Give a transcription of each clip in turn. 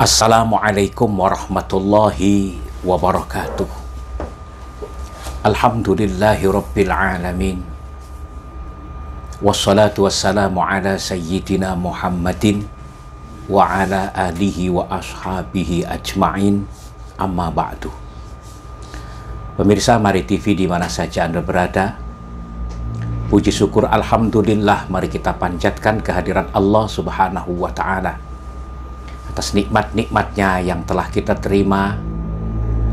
Assalamualaikum warahmatullahi wabarakatuh. Alhamdulillahi rabbil alamin. Wassalatu wassalamu ala sayyidina Muhammadin wa ala alihi wa ashabihi ajma'in, amma ba'du. Pemirsa Mari TV di mana saja Anda berada, puji syukur alhamdulillah mari kita panjatkan kehadiran Allah Subhanahu wa ta'ala atas nikmat-nikmatnya yang telah kita terima,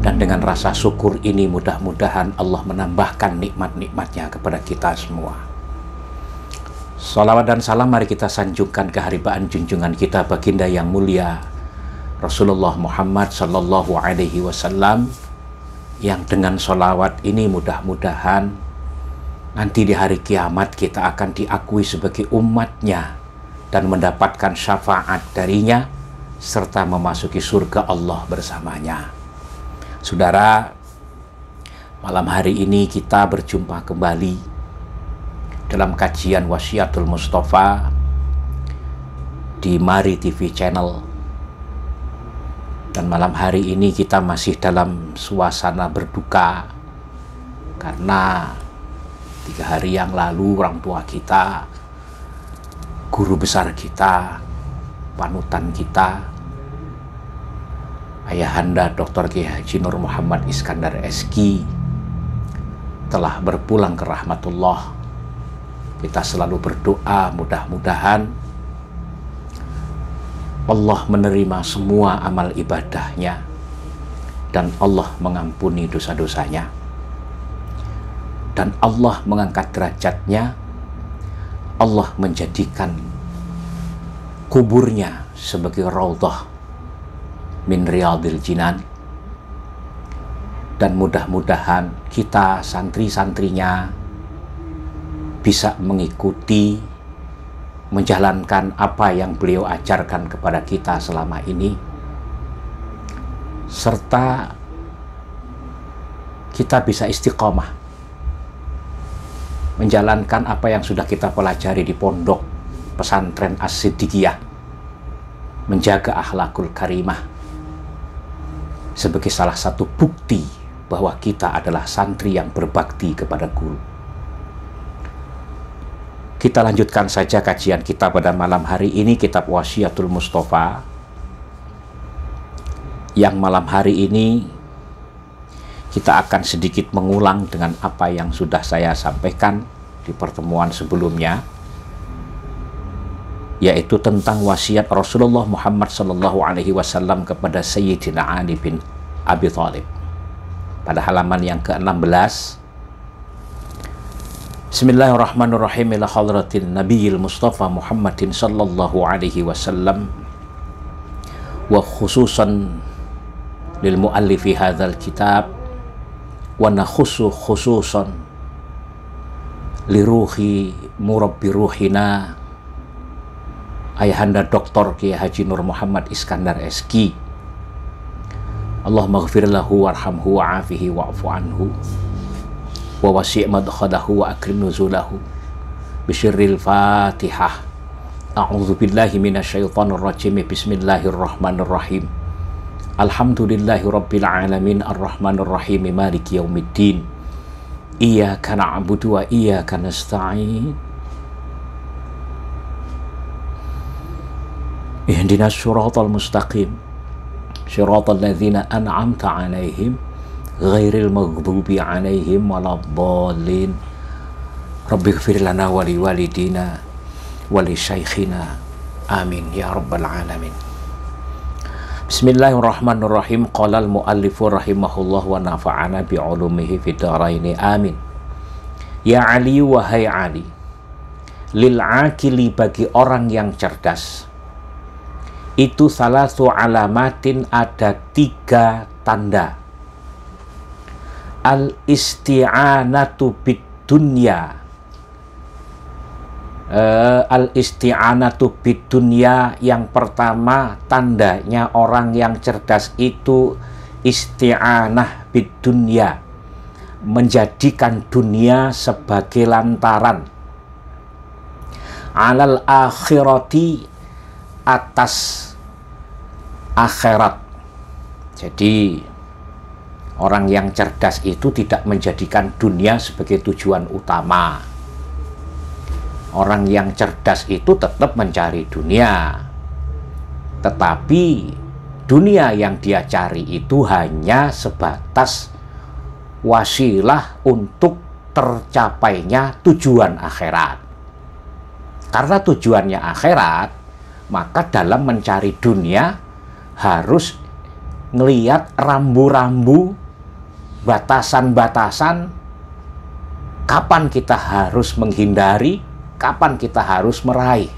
dan dengan rasa syukur ini mudah-mudahan Allah menambahkan nikmat-nikmatnya kepada kita semua. Salawat dan salam mari kita sanjungkan keharibaan junjungan kita baginda yang mulia Rasulullah Muhammad Sallallahu Alaihi Wasallam, yang dengan salawat ini mudah-mudahan nanti di hari kiamat kita akan diakui sebagai umatnya dan mendapatkan syafaat darinya serta memasuki surga Allah bersamanya. Saudara, malam hari ini kita berjumpa kembali dalam kajian Wasiatul Mustafa di Mari TV Channel. Dan malam hari ini kita masih dalam suasana berduka karena 3 hari yang lalu orang tua kita, guru besar kita, panutan kita, Ayahanda Dr. Kiai Haji Nur Muhammad Iskandar SQ telah berpulang ke rahmatullah. Kita selalu berdoa mudah-mudahan Allah menerima semua amal ibadahnya dan Allah mengampuni dosa-dosanya, dan Allah mengangkat derajatnya. Allah menjadikan kuburnya sebagai raudhah min riyadil jinan, dan mudah-mudahan kita santri-santrinya bisa mengikuti, menjalankan apa yang beliau ajarkan kepada kita selama ini, serta kita bisa istiqomah menjalankan apa yang sudah kita pelajari di pondok pesantren As-Siddiqiyah, menjaga akhlakul karimah sebagai salah satu bukti bahwa kita adalah santri yang berbakti kepada guru. Kita lanjutkan saja kajian kita pada malam hari ini, kitab Wasiatul Mustafa, yang malam hari ini kita akan sedikit mengulang dengan apa yang sudah saya sampaikan di pertemuan sebelumnya, yaitu tentang wasiat Rasulullah Muhammad Sallallahu Alaihi Wasallam kepada Sayyidina Ali bin Abi Thalib pada halaman yang ke-16. Bismillahirrahmanirrahim. Ila hadratin Nabiyil Mustafa Muhammadin Sallallahu Alaihi Wasallam wa khususan lil muallifi hadzal kitab, wa nakhusu khususan li ruhi murabbi ruhina Ayahanda Dr. Kiai Haji Nur Muhammad Iskandar SQ. Allahumma ghfir lahu warhamhu wa'afihi wa'fu anhu wa wasi' madkhalahu wa akrim nuzulahu bisyirril Fatihah. A'udzu billahi minasyaitonir rajim. Bismillahirrahmanirrahim. Alhamdulillahi rabbil alamin arrahmanir rahim maliki yaumiddin. Iyyaka na'budu wa iyyaka nasta'in. Ihdinas siratal mustaqim, siratal ladzina an'amta 'alaihim ghairil maghdubi 'alaihim waladdallin. Rabbighfir lana wa liwalidina wa li syaikhina. Amin ya rabbal alamin. Bismillahirrahmanirrahim. Qala al-muallifu rahimahullah wa nafa'ana bi 'ulumihi fid dharain. Amin. Ya Ali, wahai Ali, lil akili, bagi orang yang cerdas itu salasu alamatin, ada 3 tanda. Al isti'anatu bid dunya, al isti'anatu bid dunya, yang pertama tandanya orang yang cerdas itu isti'anah bid dunya, menjadikan dunia sebagai lantaran. Alal akhirati, atas akhirat. Jadi orang yang cerdas itu tidak menjadikan dunia sebagai tujuan utama. Orang yang cerdas itu tetap mencari dunia, tetapi dunia yang dia cari itu hanya sebatas wasilah untuk tercapainya tujuan akhirat. Karena tujuannya akhirat, maka dalam mencari dunia harus ngelihat rambu-rambu, batasan-batasan, kapan kita harus menghindari, kapan kita harus meraih.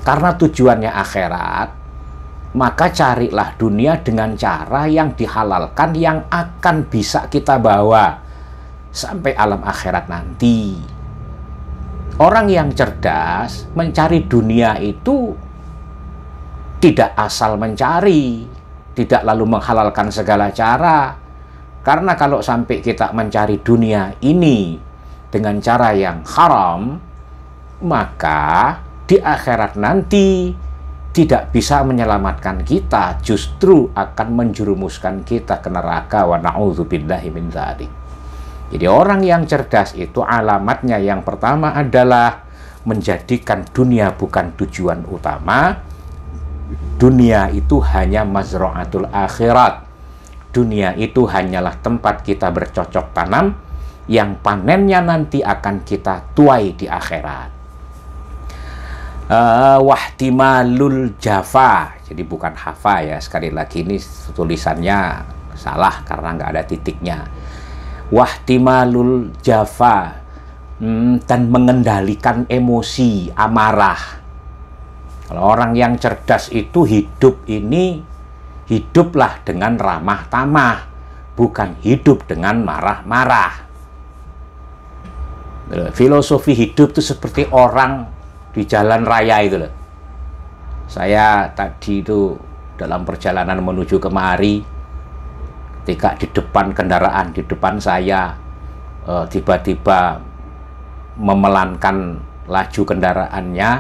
Karena tujuannya akhirat, maka carilah dunia dengan cara yang dihalalkan, yang akan bisa kita bawa sampai alam akhirat nanti. Orang yang cerdas mencari dunia itu tidak asal mencari, tidak lalu menghalalkan segala cara. Karena kalau sampai kita mencari dunia ini dengan cara yang haram, maka di akhirat nanti tidak bisa menyelamatkan kita, justru akan menjerumuskan kita ke neraka. Wa na'udzubillahi min dzalik. Jadi orang yang cerdas itu alamatnya yang pertama adalah menjadikan dunia bukan tujuan utama. Dunia itu hanya mazra'atul akhirat. Dunia itu hanyalah tempat kita bercocok tanam, yang panennya nanti akan kita tuai di akhirat. Wahtimalul jafa, jadi bukan hafa ya, sekali lagi ini tulisannya salah karena nggak ada titiknya. Wahtimalul jafa, dan mengendalikan emosi, amarah. Kalau orang yang cerdas itu hidup ini, hiduplah dengan ramah tamah, bukan hidup dengan marah-marah. Filosofi hidup itu seperti orang di jalan raya itu loh. Saya tadi itu dalam perjalanan menuju kemari, ketika di depan kendaraan di depan saya tiba-tiba memelankan laju kendaraannya,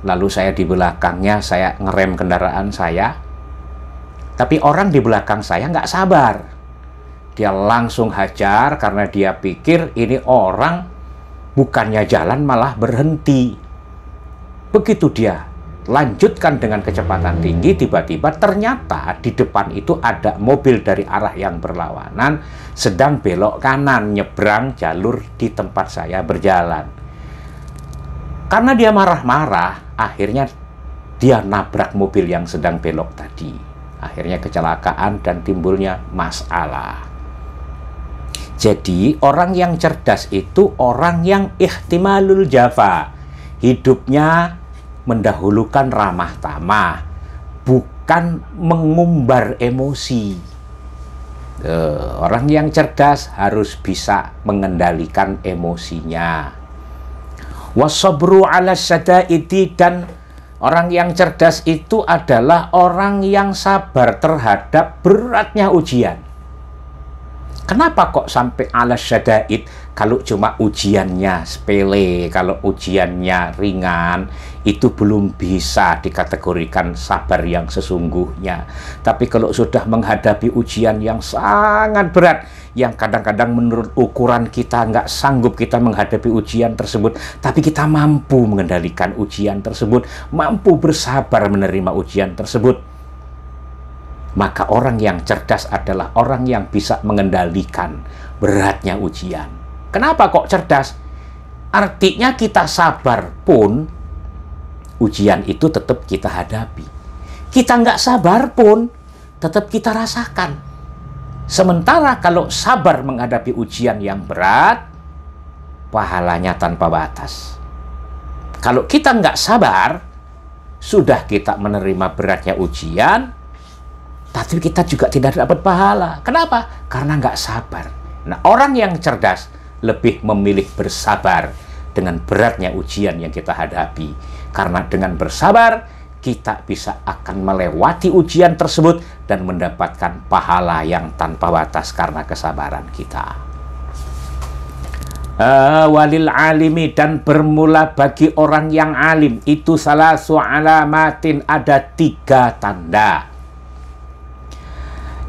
lalu saya di belakangnya, saya ngerem kendaraan saya, tapi orang di belakang saya nggak sabar, dia langsung hajar karena dia pikir ini orang bukannya jalan malah berhenti. Begitu dia lanjutkan dengan kecepatan tinggi, tiba-tiba ternyata di depan itu ada mobil dari arah yang berlawanan sedang belok kanan, nyebrang jalur di tempat saya berjalan. Karena dia marah-marah, akhirnya dia nabrak mobil yang sedang belok tadi. Akhirnya kecelakaan dan timbulnya masalah. Jadi orang yang cerdas itu orang yang ihtimalul jafa. Hidupnya mendahulukan ramah tamah, bukan mengumbar emosi. Orang yang cerdas harus bisa mengendalikan emosinya. Wasabru ala syada'idi, dan orang yang cerdas itu adalah orang yang sabar terhadap beratnya ujian. Kenapa kok sampai ala syada'id? Kalau cuma ujiannya sepele, kalau ujiannya ringan, itu belum bisa dikategorikan sabar yang sesungguhnya. Tapi kalau sudah menghadapi ujian yang sangat berat, yang kadang-kadang menurut ukuran kita nggak sanggup kita menghadapi ujian tersebut, tapi kita mampu mengendalikan ujian tersebut, mampu bersabar menerima ujian tersebut, maka orang yang cerdas adalah orang yang bisa mengendalikan beratnya ujian. Kenapa kok cerdas? Artinya kita sabar pun ujian itu tetap kita hadapi. Kita nggak sabar pun tetap kita rasakan. Sementara kalau sabar menghadapi ujian yang berat, pahalanya tanpa batas. Kalau kita nggak sabar, sudah kita menerima beratnya ujian, tapi kita juga tidak dapat pahala. Kenapa? Karena nggak sabar. Nah, orang yang cerdas lebih memilih bersabar dengan beratnya ujian yang kita hadapi. Karena dengan bersabar, kita bisa akan melewati ujian tersebut dan mendapatkan pahala yang tanpa batas karena kesabaran kita. Walil alimi, dan bermula bagi orang yang alim itu salasu alamatin, ada 3 tanda.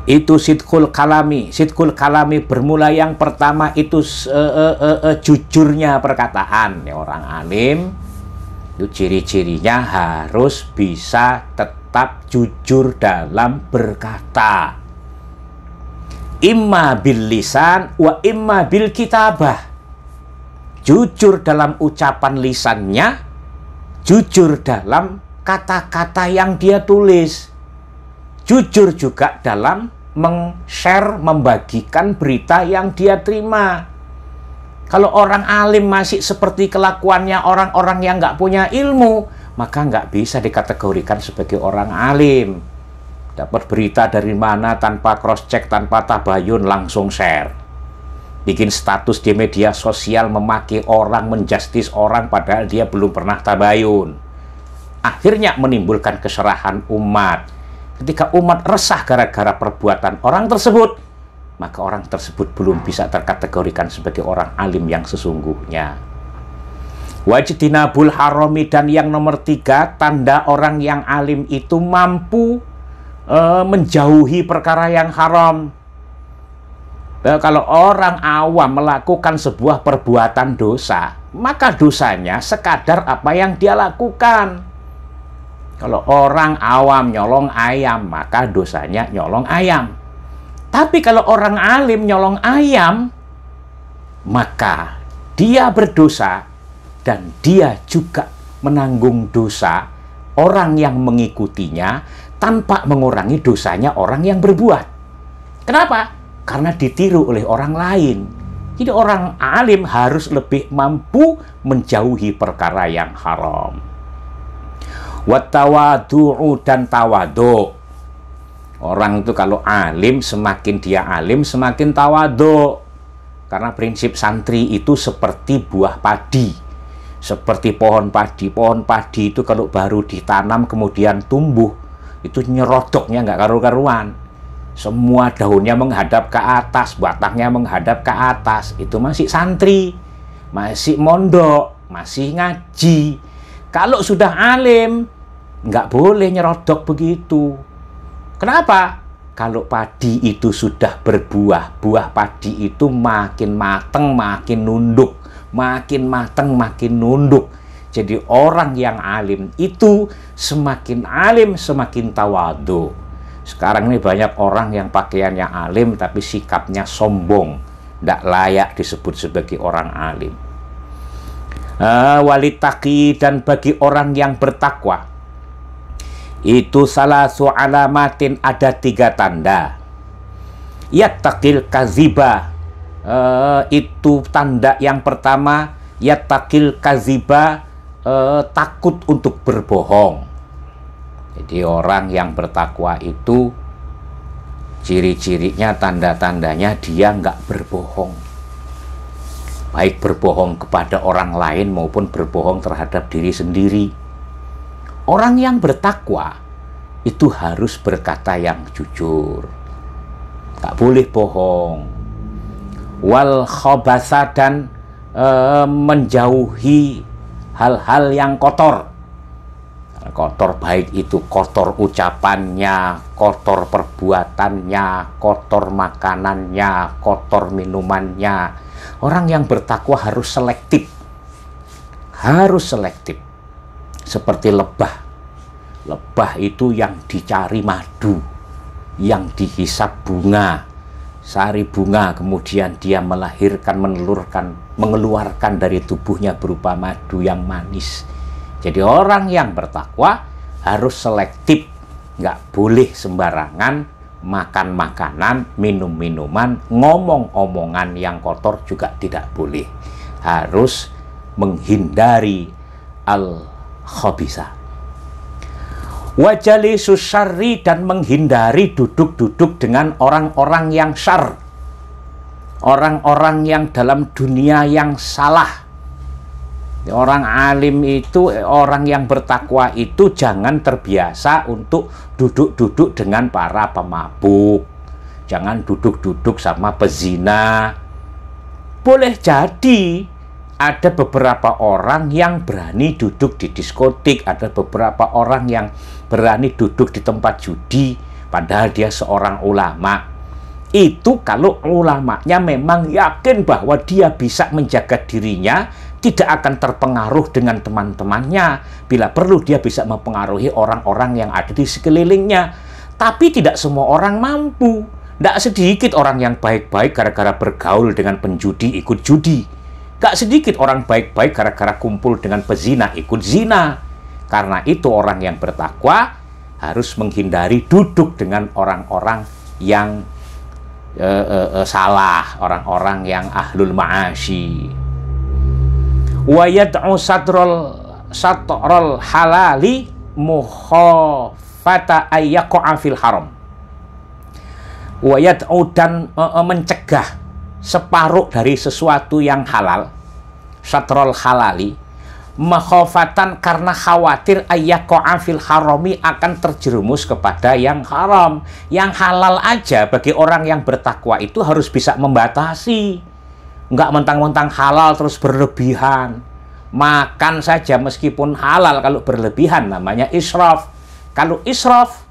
Itu sidqul kalami. Sidqul kalami bermula yang pertama itu jujurnya perkataan. Ya, orang alim itu ciri-cirinya harus bisa tetap jujur dalam berkata. Imma bil lisan wa imma bil kitabah. Jujur dalam ucapan lisannya, jujur dalam kata-kata yang dia tulis. Jujur juga dalam meng-share, membagikan berita yang dia terima. Kalau orang alim masih seperti kelakuannya orang-orang yang nggak punya ilmu, maka nggak bisa dikategorikan sebagai orang alim. Dapat berita dari mana tanpa cross-check, tanpa tabayun, langsung share. Bikin status di media sosial, memaki orang, menjustis orang, padahal dia belum pernah tabayun. Akhirnya menimbulkan keserahan umat. Ketika umat resah gara-gara perbuatan orang tersebut, maka orang tersebut belum bisa terkategorikan sebagai orang alim yang sesungguhnya. Wajtinabul harami, dan yang nomor 3, tanda orang yang alim itu mampu menjauhi perkara yang haram. Kalau orang awam melakukan sebuah perbuatan dosa, maka dosanya sekadar apa yang dia lakukan. Kalau orang awam nyolong ayam, maka dosanya nyolong ayam. Tapi kalau orang alim nyolong ayam, maka dia berdosa dan dia juga menanggung dosa orang yang mengikutinya tanpa mengurangi dosanya orang yang berbuat. Kenapa? Karena ditiru oleh orang lain. Jadi orang alim harus lebih mampu menjauhi perkara yang haram. Wattawadu'u, dan tawadu. Orang itu kalau alim, semakin dia alim semakin tawadu. Karena prinsip santri itu seperti buah padi, seperti pohon padi. Pohon padi itu kalau baru ditanam kemudian tumbuh, itu nyerodoknya nggak karu-karuan. Semua daunnya menghadap ke atas, batangnya menghadap ke atas. Itu masih santri, masih mondok, masih ngaji. Kalau sudah alim, nggak boleh nyerodok begitu. Kenapa? Kalau padi itu sudah berbuah, buah padi itu makin mateng, makin nunduk. Makin mateng, makin nunduk. Jadi orang yang alim itu semakin alim, semakin tawadu. Sekarang ini banyak orang yang pakaiannya alim, tapi sikapnya sombong. Nggak layak disebut sebagai orang alim. Walitaki, dan bagi orang yang bertakwa itu salasu alamatin, ada 3 tanda. Yattaqil kaziba, itu tanda yang pertama. Yattaqil kaziba, takut untuk berbohong. Jadi orang yang bertakwa itu ciri-cirinya, tanda-tandanya dia nggak berbohong. Baik berbohong kepada orang lain maupun berbohong terhadap diri sendiri. Orang yang bertakwa itu harus berkata yang jujur. Tak boleh bohong. Wal khobasa, dan menjauhi hal-hal yang kotor. Kotor baik itu kotor ucapannya, kotor perbuatannya, kotor makanannya, kotor minumannya. Orang yang bertakwa harus selektif. Harus selektif. Seperti lebah. Lebah itu yang dicari madu, yang dihisap bunga. Sari bunga, kemudian dia melahirkan, mengeluarkan dari tubuhnya berupa madu yang manis. Jadi orang yang bertakwa harus selektif. Nggak boleh sembarangan makan makanan, minum minuman, ngomong omongan yang kotor juga tidak boleh. Harus menghindari al-khabisa. Wajali susari, dan menghindari duduk-duduk dengan orang-orang yang syar. Orang-orang yang dalam dunia yang salah. Orang alim itu, orang yang bertakwa itu jangan terbiasa untuk duduk-duduk dengan para pemabuk. Jangan duduk-duduk sama pezina. boleh jadi ada beberapa orang yang berani duduk di diskotik, ada beberapa orang yang berani duduk di tempat judi, padahal dia seorang ulama. Itu kalau ulamanya memang yakin bahwa dia bisa menjaga dirinya, tidak akan terpengaruh dengan teman-temannya. Bila perlu dia bisa mempengaruhi orang-orang yang ada di sekelilingnya. Tapi tidak semua orang mampu. Tidak sedikit orang yang baik-baik gara-gara bergaul dengan penjudi ikut judi. Tidak sedikit orang baik-baik gara-gara kumpul dengan pezina ikut zina. Karena itu orang yang bertakwa harus menghindari duduk dengan orang-orang yang salah, orang-orang yang ahlul ma'asyi. Wa yad'u satrul halali mukhafata ayyaqa'a fil haram. Wa yad'u, dan mencegah separuh dari sesuatu yang halal, satrul halali, makhofatan, karena khawatir ayyaqa'a fil harami, akan terjerumus kepada yang haram. Yang halal aja bagi orang yang bertakwa itu harus bisa membatasi. Enggak mentang-mentang halal terus berlebihan. Makan saja meskipun halal, kalau berlebihan namanya israf. Kalau israf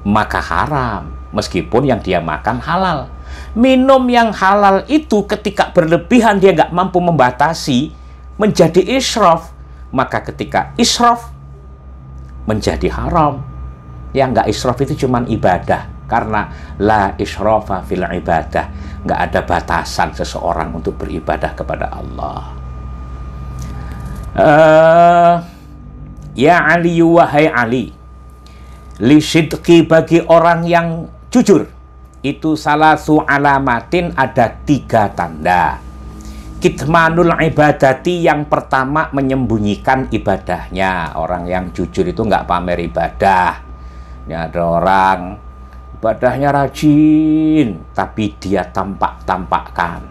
maka haram meskipun yang dia makan halal. Minum yang halal itu ketika berlebihan dia nggak mampu membatasi, menjadi israf. Maka ketika israf menjadi haram. Yang nggak israf itu cuman ibadah, karena la israfa fil ibadah, nggak ada batasan seseorang untuk beribadah kepada Allah. Ya Ali, wahai Ali, li sidqi, bagi orang yang jujur itu salasu alamatin, ada 3 tanda. Kitmanul ibadati, yang pertama menyembunyikan ibadahnya. Orang yang jujur itu nggak pamer ibadah. Ini ada orang ibadahnya rajin, tapi dia tampak-tampakkan.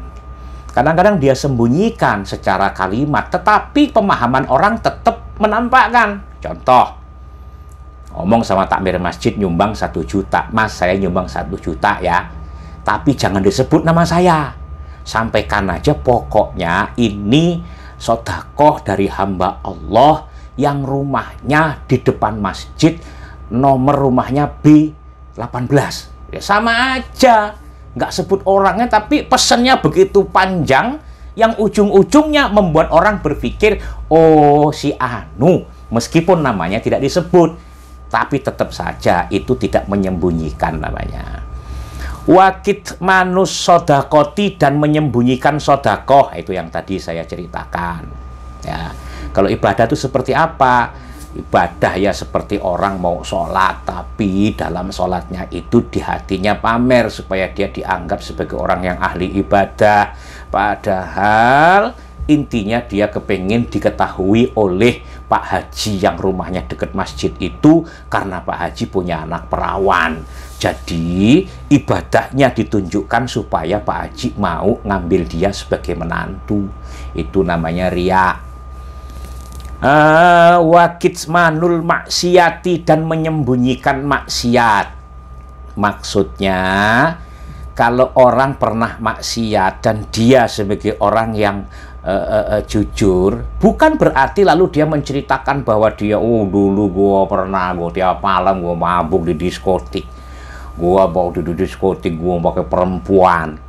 Kadang-kadang dia sembunyikan secara kalimat, tetapi pemahaman orang tetap menampakkan. Contoh, ngomong sama takmir masjid nyumbang 1 juta. Mas, saya nyumbang 1 juta ya, tapi jangan disebut nama saya. Sampaikan aja pokoknya ini sedekah dari hamba Allah yang rumahnya di depan masjid, nomor rumahnya B18. Ya sama aja, nggak sebut orangnya, tapi pesannya begitu panjang yang ujung-ujungnya membuat orang berpikir, oh si Anu, meskipun namanya tidak disebut, tapi tetap saja itu tidak menyembunyikan namanya. Wakit manus sodakoti, dan menyembunyikan sodakoh, itu yang tadi saya ceritakan. Ya, kalau ibadah itu seperti apa? Ibadah ya seperti orang mau sholat, tapi dalam sholatnya itu di hatinya pamer supaya dia dianggap sebagai orang yang ahli ibadah. Padahal intinya dia kepengen diketahui oleh Pak Haji yang rumahnya dekat masjid itu, karena Pak Haji punya anak perawan. Jadi ibadahnya ditunjukkan supaya Pak Haji mau ngambil dia sebagai menantu. Itu namanya riya. Wakitsmanul maksiati, dan menyembunyikan maksiat. Maksudnya kalau orang pernah maksiat dan dia sebagai orang yang jujur, bukan berarti lalu dia menceritakan bahwa dia, oh dulu gua pernah, gua tiap malam gua mabuk di diskotik, gua bawa di diskotik, gua pakai perempuan.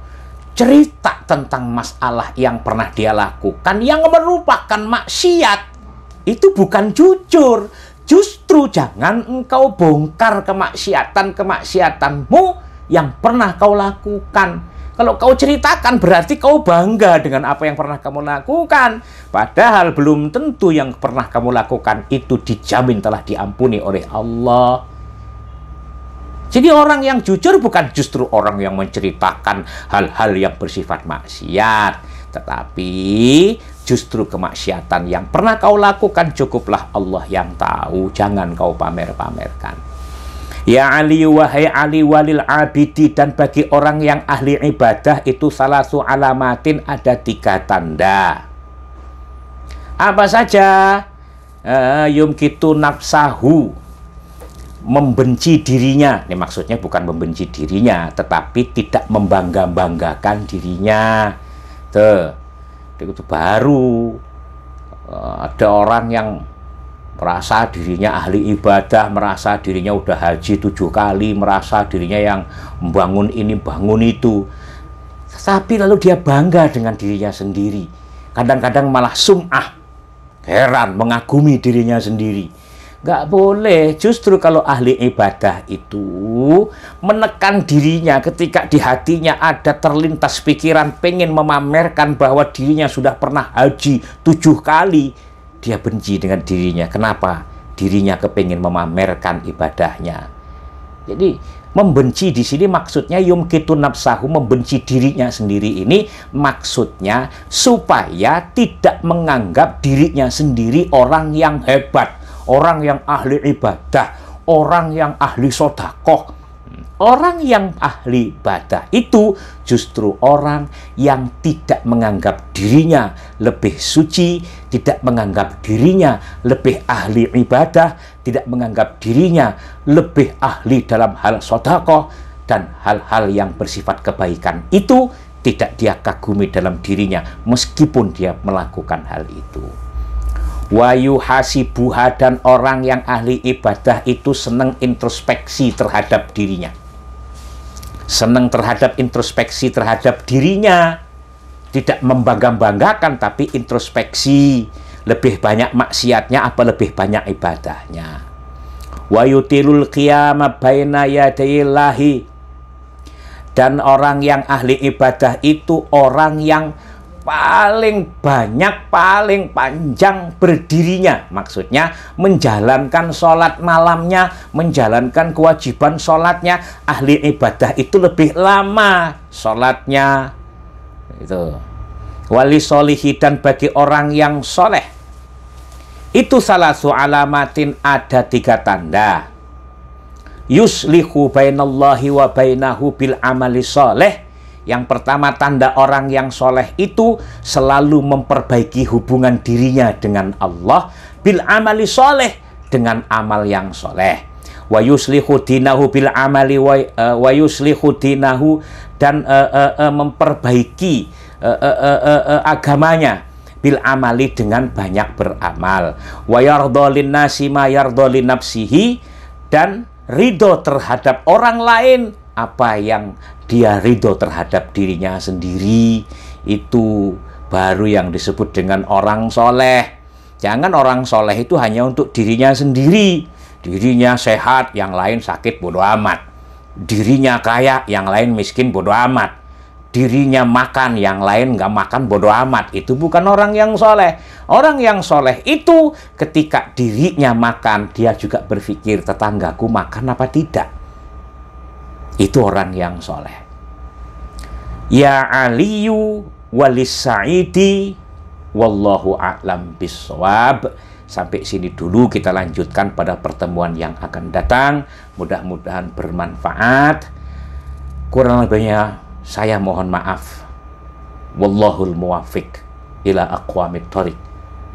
Cerita tentang masalah yang pernah dia lakukan yang merupakan maksiat, itu bukan jujur. Justru jangan engkau bongkar kemaksiatan-kemaksiatanmu yang pernah kau lakukan. Kalau kau ceritakan berarti kau bangga dengan apa yang pernah kamu lakukan. Padahal belum tentu yang pernah kamu lakukan itu dijamin telah diampuni oleh Allah. Jadi orang yang jujur bukan justru orang yang menceritakan hal-hal yang bersifat maksiat, tetapi justru kemaksiatan yang pernah kau lakukan cukuplah Allah yang tahu, jangan kau pamer-pamerkan. Ya Ali, wahai Ali, walil abidi, dan bagi orang yang ahli ibadah itu salasu alamatin, ada 3 tanda. Apa saja? Yumkitu nafsahu, membenci dirinya. Ini maksudnya bukan membenci dirinya, tetapi tidak membangga-banggakan dirinya. Itu baru ada orang yang merasa dirinya ahli ibadah, merasa dirinya udah haji 7 kali, merasa dirinya yang membangun ini, bangun itu. Tapi lalu dia bangga dengan dirinya sendiri. Kadang-kadang malah sum'ah, heran, mengagumi dirinya sendiri. Nggak boleh. Justru kalau ahli ibadah itu menekan dirinya ketika di hatinya ada terlintas pikiran pengen memamerkan bahwa dirinya sudah pernah haji 7 kali. Dia benci dengan dirinya. Kenapa? Dirinya kepingin memamerkan ibadahnya. Jadi membenci di sini maksudnya yumkitu nafsahu, membenci dirinya sendiri ini maksudnya supaya tidak menganggap dirinya sendiri orang yang hebat, orang yang ahli ibadah, orang yang ahli sodakoh. Orang yang ahli ibadah itu justru orang yang tidak menganggap dirinya lebih suci, tidak menganggap dirinya lebih ahli ibadah, tidak menganggap dirinya lebih ahli dalam hal sedekah dan hal-hal yang bersifat kebaikan. Itu tidak dia kagumi dalam dirinya meskipun dia melakukan hal itu. Wayu hasibuha, dan orang yang ahli ibadah itu senang introspeksi terhadap dirinya. Senang terhadap introspeksi terhadap dirinya, tidak membangga-banggakan tapi introspeksi, lebih banyak maksiatnya apa lebih banyak ibadahnya. Wa yutilul qiyama baina yadayillahi, dan orang yang ahli ibadah itu orang yang paling banyak, paling panjang berdirinya. Maksudnya menjalankan sholat malamnya, menjalankan kewajiban sholatnya. Ahli ibadah itu lebih lama sholatnya. Itu. Wali solihi, dan bagi orang yang soleh itu salasu alamatin, ada 3 tanda. Yuslihu bainallahi wa bainahu bil amali soleh. Yang pertama, tanda orang yang soleh itu selalu memperbaiki hubungan dirinya dengan Allah bil amali soleh, dengan amal yang soleh. Wa yuslihu dinahu bil amali wa yuslihu dinahu, dan memperbaiki agamanya bil amali, dengan banyak beramal. Wa yardolin nasi ma yardolin nafsihi, dan ridho terhadap orang lain apa yang dia ridho terhadap dirinya sendiri. Itu baru yang disebut dengan orang soleh. Jangan orang soleh itu hanya untuk dirinya sendiri. Dirinya sehat, yang lain sakit, bodo amat. Dirinya kaya, yang lain miskin, bodo amat. Dirinya makan, yang lain nggak makan, bodo amat. Itu bukan orang yang soleh. Orang yang soleh itu ketika dirinya makan, dia juga berpikir tetanggaku makan apa tidak. Itu orang yang soleh. Ya aliyu walis sa'idi wallahu a'lam bissawab. Sampai sini dulu, kita lanjutkan pada pertemuan yang akan datang. Mudah-mudahan bermanfaat. Kurang lebihnya saya mohon maaf. Wallahul muwafiq ila aqwamit thoriq.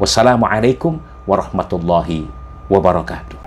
Wassalamualaikum warahmatullahi wabarakatuh.